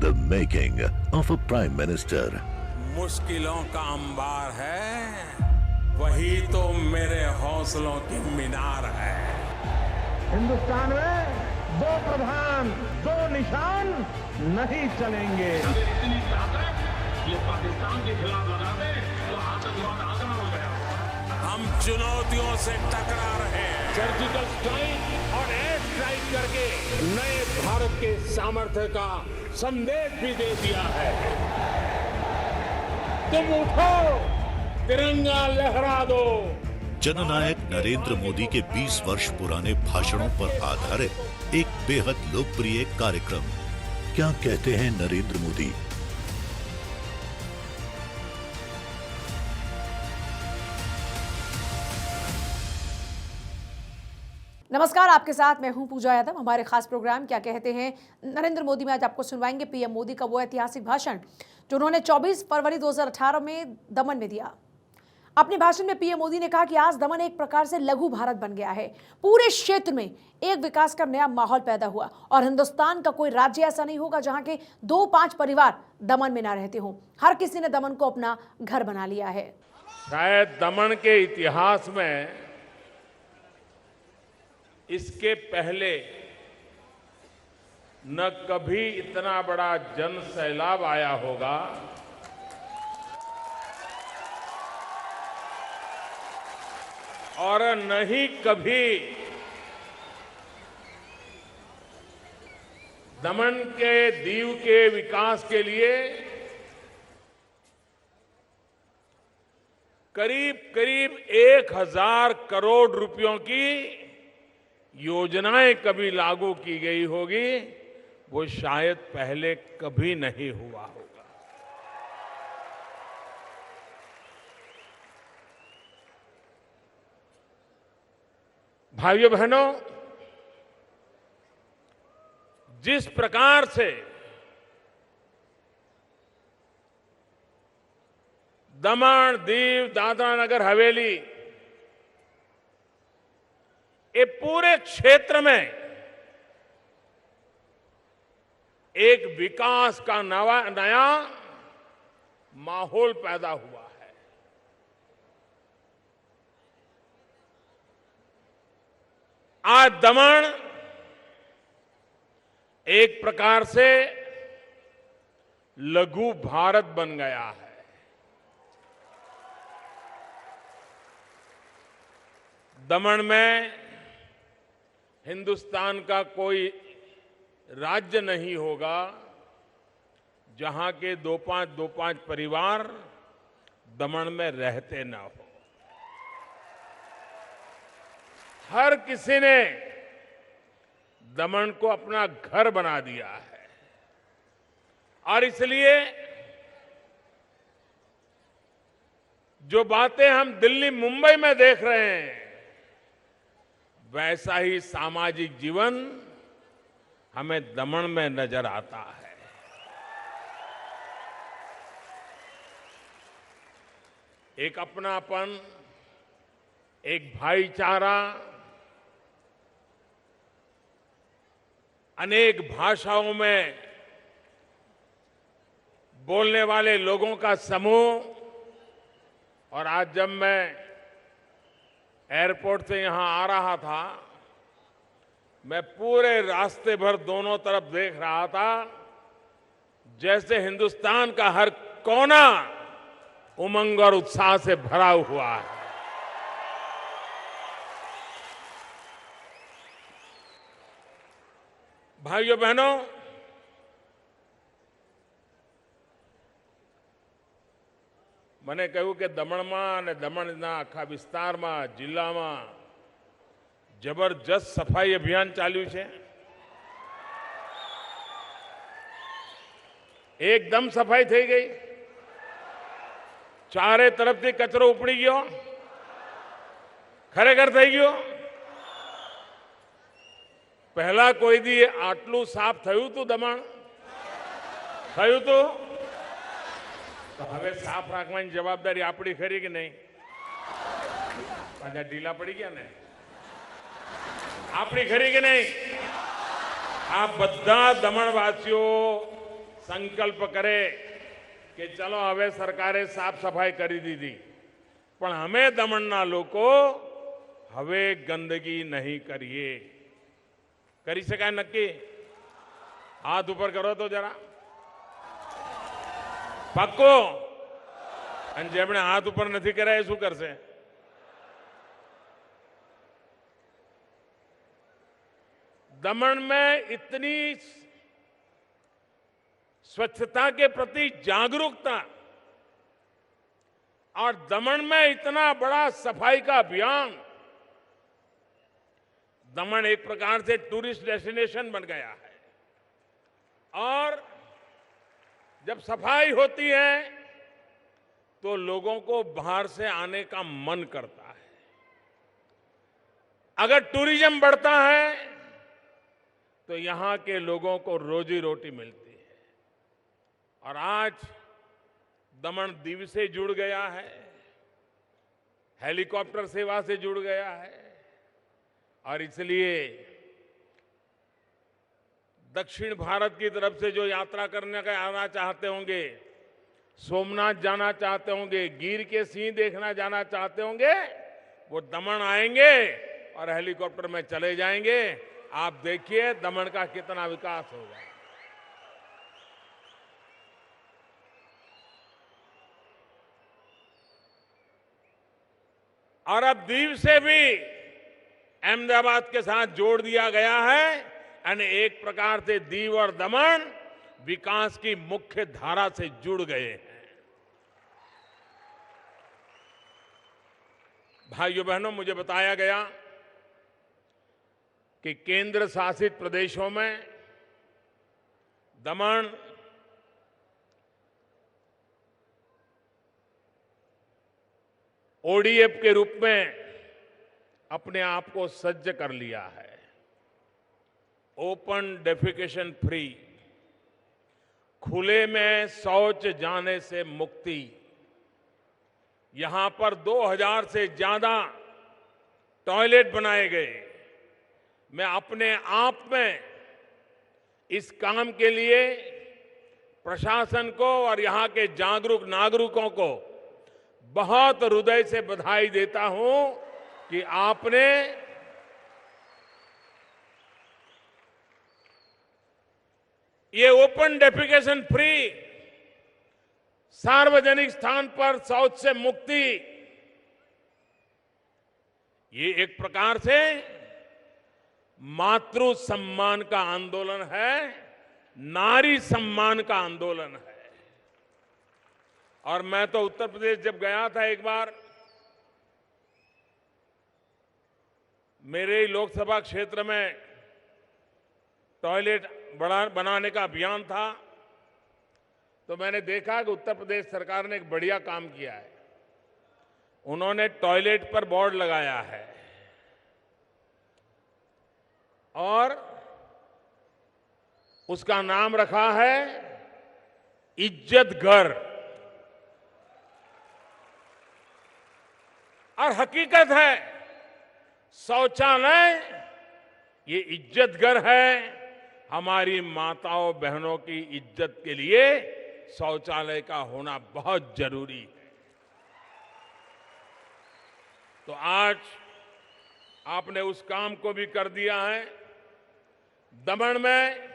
The making of a Prime Minister. मुश्किलों का अंबार है, वही तो मेरे हौसलों की मीनार है। हिंदुस्तान में दो प्रधान दो निशान नहीं चलेंगे। इतनी ताकत ये पाकिस्तान के खिलाफ लगा दे तो आतंकवाद आसान हो गया। हम चुनौतियों से टकरा रहे हैं। सर्जिकल स्ट्राइक और एयर स्ट्राइक करके नए भारत के सामर्थ्य का संदेश भी दे दिया है। तुम उठो, तिरंगा लहरा दो। जननायक नरेंद्र मोदी के 20 वर्ष पुराने भाषणों पर आधारित एक बेहद लोकप्रिय कार्यक्रम। क्या कहते हैं नरेंद्र मोदी? नमस्कार, आपके साथ मैं हूं पूजा यादव। हमारे खास प्रोग्राम क्या कहते हैं नरेंद्र मोदी में आज आपको सुनवाएंगे पीएम मोदी का वो ऐतिहासिक भाषण जो उन्होंने 24 फरवरी 2018 में दमन में दिया। अपने भाषण में पीएम मोदी ने कहा कि आज दमन एक प्रकार से लघु भारत बन गया है। पूरे क्षेत्र में एक विकास का नया माहौल पैदा हुआ और हिंदुस्तान का कोई राज्य ऐसा नहीं होगा जहां के 2-5 परिवार दमन में ना रहते हों। हर किसी ने दमन को अपना घर बना लिया है। शायद दमन के इतिहास में इसके पहले न कभी इतना बड़ा जन सैलाब आया होगा और न ही कभी दमन के दीव के विकास के लिए करीब 1000 करोड़ रुपयों की योजनाएं कभी लागू की गई होगी। वो शायद पहले कभी नहीं हुआ होगा। भाइयों बहनों, जिस प्रकार से दमन, दीव, दादरा नगर हवेली ये पूरे क्षेत्र में एक विकास का नया माहौल पैदा हुआ है। आज दमन एक प्रकार से लघु भारत बन गया है। दमन में हिंदुस्तान का कोई राज्य नहीं होगा जहां के 2-5 परिवार दमन में रहते न हो। हर किसी ने दमन को अपना घर बना दिया है और इसलिए जो बातें हम दिल्ली, मुंबई में देख रहे हैं वैसा ही सामाजिक जीवन हमें दमन में नजर आता है। एक अपनापन, एक भाईचारा, अनेक भाषाओं में बोलने वाले लोगों का समूह। और आज जब मैं एयरपोर्ट से यहां आ रहा था, मैं पूरे रास्ते भर दोनों तरफ देख रहा था जैसे हिंदुस्तान का हर कोना उमंग और उत्साह से भरा हुआ है। भाइयों बहनों, મને કહ્યું કે દમણમાં અને દમણના આખા વિસ્તારમાં, જિલ્લામાં જબરજસ્ત સફાઈ અભિયાન ચાલ્યું છે। એકદમ સફાઈ થઈ ગઈ। ચારે તરફથી કચરો ઉપડી ગયો। ખરેખર થઈ ગયો। પહેલા કોઈ દી આટલું સાફ થયું હતું દમણ? થયું હતું? तो हमें साफ रखवानी जवाबदारी आपड़ी खरी कि नहीं? पाछा ढीला पड़ी गया ने? आपड़ी खरी कि नहीं? आप बधा दमणवासीओ સંકલ્પ કરે કે ચલો હવે સરકારે સાફ સફાઈ કરી દીધી, પણ અમે દમણના લોકો હવે ગંદકી નહીં કરીએ. કરી શકાય નક્કી? હાથ ઉપર કરો તો જરા. પાક્કો? અને જેમણે હાથ ઉપર નથી કર્યા એ શું કરશે? दमन में इतनी स्वच्छता के प्रति जागरूकता और दमन में इतना बड़ा सफाई का अभियान, दमन एक प्रकार से टूरिस्ट डेस्टिनेशन बन गया है. और जब सफाई होती है तो लोगों को बाहर से आने का मन करता है. अगर टूरिज्म बढ़ता है तो यहां के लोगों को रोजी रोटी मिलती है. और आज दमन दीव से जुड़ गया है, हेलीकॉप्टर सेवा से जुड़ गया है. और इसलिए दक्षिण भारत की तरफ से जो यात्रा करने का आना चाहते होंगे, सोमनाथ जाना चाहते होंगे, गिर के सिंह देखना जाना चाहते होंगे, वो दमन आएंगे और हेलीकॉप्टर में चले जाएंगे. आप देखिए दमन का कितना विकास होगा. और अब दीव से भी अहमदाबाद के साथ जोड़ दिया गया है. यानी एक प्रकार से दीव और दमन विकास की मुख्य धारा से जुड़ गए हैं. भाइयों बहनों, मुझे बताया गया कि केंद्र शासित प्रदेशों में दमन ओडीएफ के रूप में अपने आप को सज्ज कर लिया है. ओपन डेफिकेशन फ्री, खुले में शौच जाने से मुक्ति. यहां पर 2000 से ज्यादा टॉयलेट बनाए गए. मैं अपने आप में इस काम के लिए प्रशासन को और यहां के जागरूक नागरिकों को बहुत हृदय से बधाई देता हूं कि आपने ये ओपन डेफिकेशन फ्री, सार्वजनिक स्थान पर शौच से मुक्ति, ये एक प्रकार से मातृ सम्मान का आंदोलन है, नारी सम्मान का आंदोलन है. और मैं तो उत्तर प्रदेश जब गया था एक बार, मेरे लोकसभा क्षेत्र में टॉयलेट बनाने का अभियान था, तो मैंने देखा कि उत्तर प्रदेश सरकार ने एक बढ़िया काम किया है. उन्होंने टॉयलेट पर बोर्ड लगाया है और उसका नाम रखा है इज्जत घर. और हकीकत है, शौचालय ये इज्जत घर है. हमारी माताओं बहनों की इज्जत के लिए शौचालय का होना बहुत जरूरी है. तो आज आपने उस काम को भी कर दिया है. दमन में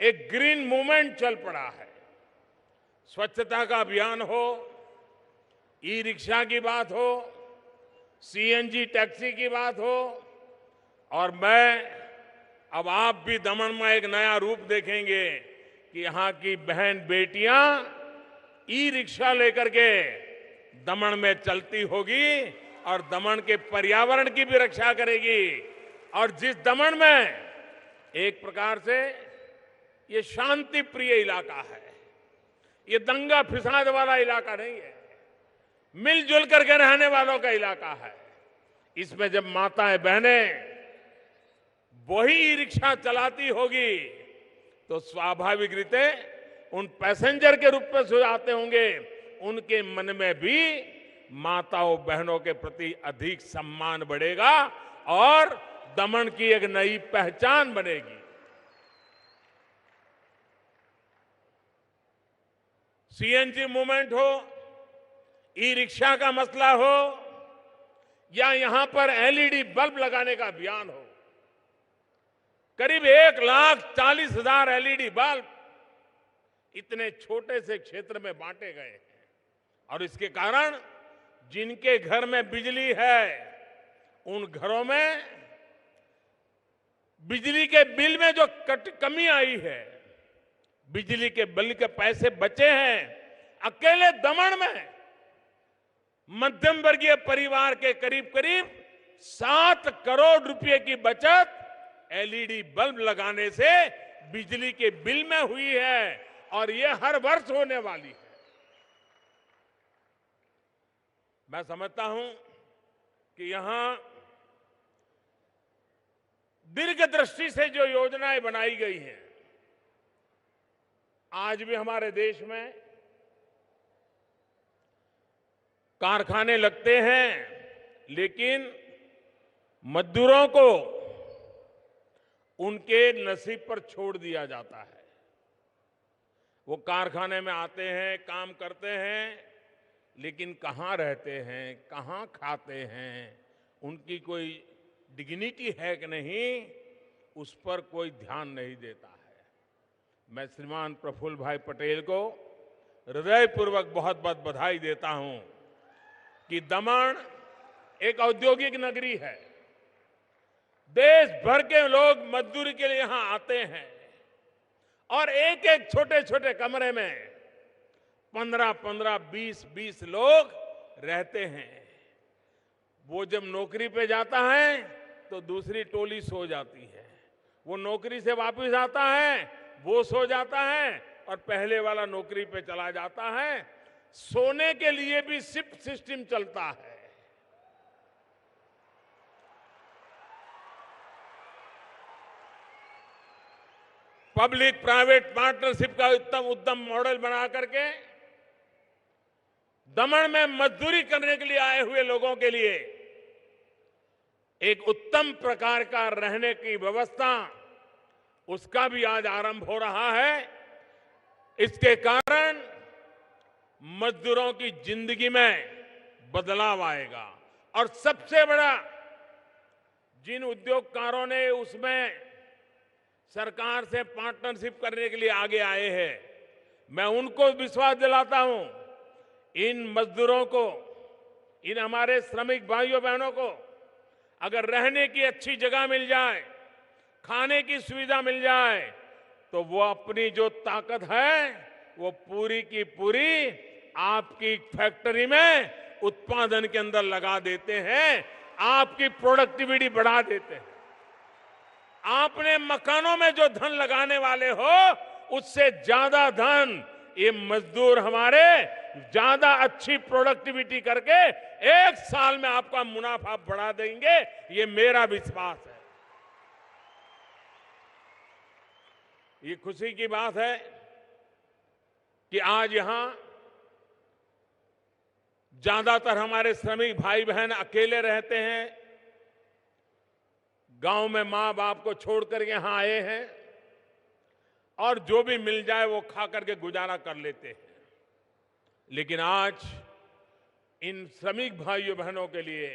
एक ग्रीन मूवमेंट चल पड़ा है. स्वच्छता का अभियान हो, ई रिक्शा की बात हो, सीएनजी टैक्सी की बात हो, और अब आप भी दमन में एक नया रूप देखेंगे कि यहां की बहन बेटियां ई रिक्शा लेकर के दमन में चलती होगी और दमन के पर्यावरण की भी रक्षा करेगी. और जिस दमन में एक प्रकार से ये शांति प्रिय इलाका है, ये दंगा फिसाद वाला इलाका नहीं है, मिलजुल करके रहने वालों का इलाका है. इसमें जब माताएं बहनें वही ई रिक्शा चलाती होगी तो स्वाभाविक रीते उन पैसेंजर के रूप में जो आते होंगे, उनके मन में भी माताओं बहनों के प्रति अधिक सम्मान बढ़ेगा और दमन की एक नई पहचान बनेगी. सीएनजी मूवमेंट हो, ई रिक्शा का मसला हो या यहां पर एलईडी बल्ब लगाने का अभियान हो, करीब 1,40,000 एलईडी बल्ब इतने छोटे से क्षेत्र में बांटे गए हैं। और इसके कारण जिनके घर में बिजली है उन घरों में बिजली के बिल में जो कमी आई है, बिजली के बिल के पैसे बचे हैं। अकेले दमन में मध्यम वर्गीय परिवार के करीब करीब 7 करोड़ रुपए की बचत एलईडी बल्ब लगाने से बिजली के बिल में हुई है और ये हर वर्ष होने वाली है। मैं समझता हूं कि यहां दीर्घ दृष्टि से जो योजनाएं बनाई गई हैं, आज भी हमारे देश में कारखाने लगते हैं, लेकिन मजदूरों को उनके नसीब पर छोड़ दिया जाता है। वो कारखाने में आते हैं, काम करते हैं, लेकिन कहां रहते हैं, कहां खाते हैं, उनकी कोई डिग्निटी है कि नहीं, उस पर कोई ध्यान नहीं देता है। मैं श्रीमान प्रफुल्ल भाई पटेल को हृदयपूर्वक बहुत बहुत बधाई देता हूं कि दमन एक औद्योगिक नगरी है। देश भर के लोग मजदूरी के लिए यहां आते हैं और एक एक छोटे छोटे कमरे में 15-15, 20-20 लोग रहते हैं। वो जब नौकरी पे जाता है तो दूसरी टोली सो जाती है, वो नौकरी से वापस आता है, वो सो जाता है और पहले वाला नौकरी पे चला जाता है। सोने के लिए भी शिफ्ट सिस्टम चलता है। पब्लिक प्राइवेट पार्टनरशिप का उत्तम उद्यम मॉडल बना करके दमन में मजदूरी करने के लिए आए हुए लोगों के लिए एक उत्तम प्रकार का रहने की व्यवस्था, उसका भी आज आरंभ हो रहा है। इसके कारण मजदूरों की जिंदगी में बदलाव आएगा और सबसे बड़ा, जिन उद्योगकारों ने उसमें सरकार से पार्टनरशिप करने के लिए आगे आए हैं, मैं उनको विश्वास दिलाता हूं, इन मजदूरों को, इन हमारे श्रमिक भाइयों बहनों को अगर रहने की अच्छी जगह मिल जाए, खाने की सुविधा मिल जाए, तो वो अपनी जो ताकत है वो पूरी की पूरी आपकी फैक्ट्री में उत्पादन के अंदर लगा देते हैं, आपकी प्रोडक्टिविटी बढ़ा देते हैं। आपने मकानों में जो धन लगाने वाले हो, उससे ज्यादा धन ये मजदूर हमारे ज्यादा अच्छी प्रोडक्टिविटी करके 1 साल में आपका मुनाफा बढ़ा देंगे, ये मेरा विश्वास है। ये खुशी की बात है कि आज यहां ज्यादातर हमारे श्रमिक भाई बहन अकेले रहते हैं, गांव में मां बाप को छोड़कर यहां आए हैं और जो भी मिल जाए वो खा करके गुजारा कर लेते हैं। लेकिन आज इन श्रमिक भाइयों बहनों के लिए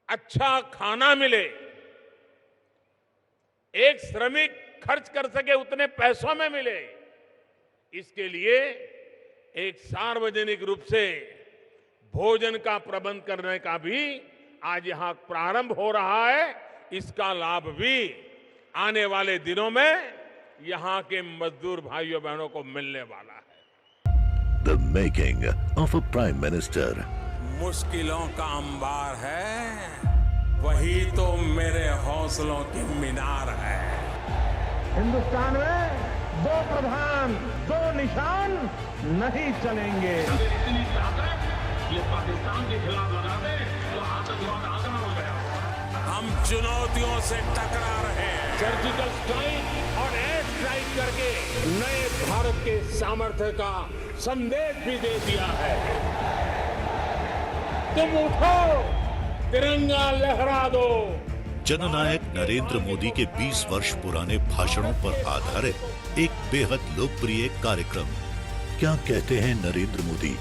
अच्छा खाना मिले, एक श्रमिक खर्च कर सके उतने पैसों में मिले, इसके लिए एक सार्वजनिक रूप से भोजन का प्रबंध करने का भी आज यहां प्रारंभ हो रहा है। इसका लाभ भी आने वाले दिनों में यहां के मजदूर भाइयों बहनों को मिलने वाला है। The making of a Prime Minister. मुश्किलों का अंबार है, वही तो मेरे हौसलों की मीनार है। हिंदुस्तान में 2 प्रधान 2 निशान नहीं चलेंगे। इतनी ताकत ये पाकिस्तान के खिलाफ लगा दे तो आतंकवाद आसान हो गया। हम चुनौतियों से टकरा रहे हैं। सर्जिकल स्ट्राइक और एयर स्ट्राइक करके नए भारत के सामर्थ्य का संदेश भी दे दिया है। तुम उठो, तिरंगा लहरा दो, जननायक नरेंद्र मोदी के 20 वर्ष पुराने भाषणों पर आधारित एक बेहद लोकप्रिय कार्यक्रम क्या कहते हैं नरेंद्र मोदी।